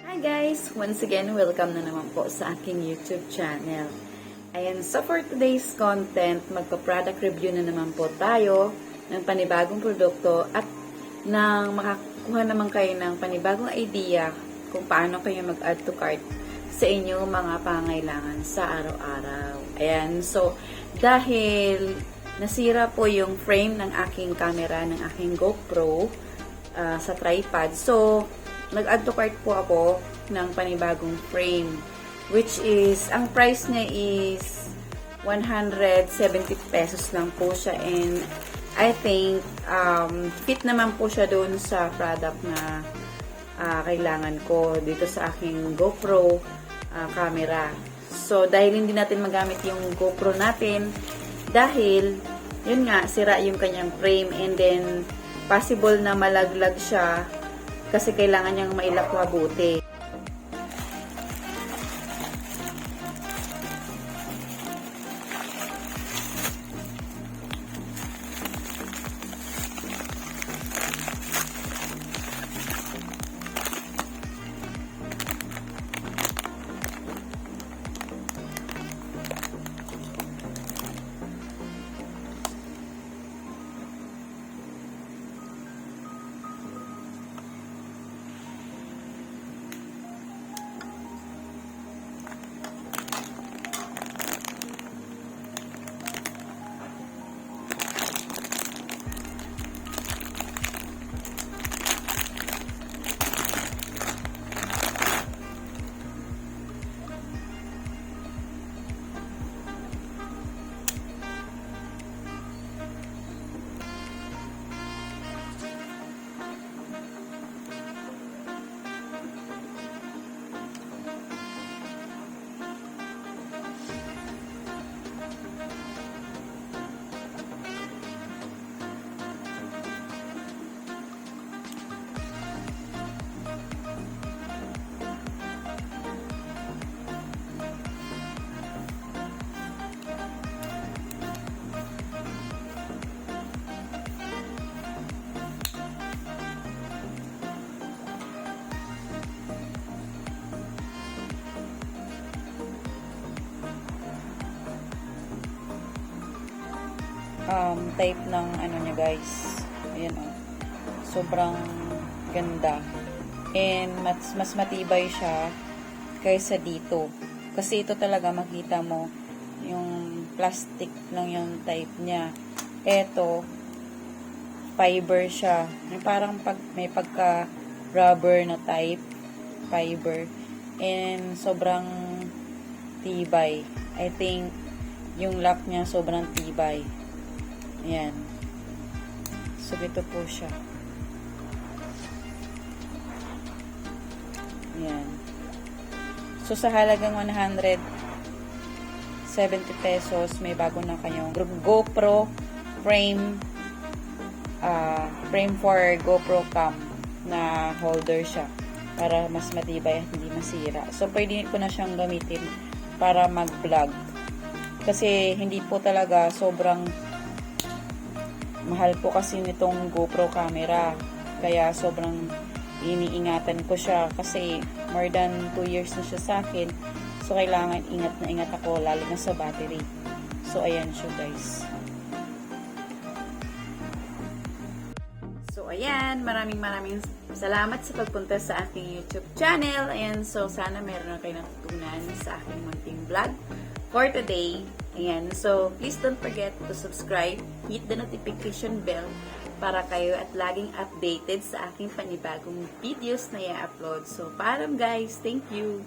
Hi guys! Once again, welcome na naman po sa aking YouTube channel. Ayan, so for today's content, magpa-product review na naman po tayo ng panibagong produkto at nang makakuha naman kayo ng panibagong idea kung paano kayo mag-add to cart sa inyong mga pangailangan sa araw-araw. Ayan, so dahil nasira po yung frame ng aking camera, ng aking GoPro sa tripod, so nag-add to cart po ako ng panibagong frame, which is, ang price niya is 170 pesos lang po siya, and I think fit naman po siya doon sa product na kailangan ko dito sa aking GoPro camera. So dahil hindi natin magamit yung GoPro natin, dahil yun nga, sira yung kanyang frame, and then possible na malaglag siya kasi kailangan niyang mailak mabuti. Type ng ano niya guys, ayan sobrang ganda, and mas matibay siya kaysa dito, kasi ito talaga makita mo yung plastic lang yung type niya. Eto fiber siya, yung parang may pagka rubber na type fiber, and sobrang tibay. I think yung lock niya sobrang tibay. Ayan. So, ito po siya. Ayan. So, sa halagang 170 pesos, may bago na kayong GoPro frame, frame for GoPro cam na holder siya para mas matibay at hindi masira. So, pwede ko na siyang gamitin para mag-vlog. Kasi, hindi po talaga sobrang mahal po kasi nitong GoPro camera. Kaya sobrang iniingatan ko siya kasi more than 2 years na siya sa akin. So, kailangan ingat na ingat ako lalo na sa battery. So, ayan siya guys. So, ayan. Maraming salamat sa pagpunta sa aking YouTube channel. Ayan. So, sana meron na kayo natutunan sa aking munting vlog for today. Ayan. So, please don't forget to subscribe, hit the notification bell para kayo at laging updated sa aking panibagong videos na i-upload. So, paalam guys. Thank you!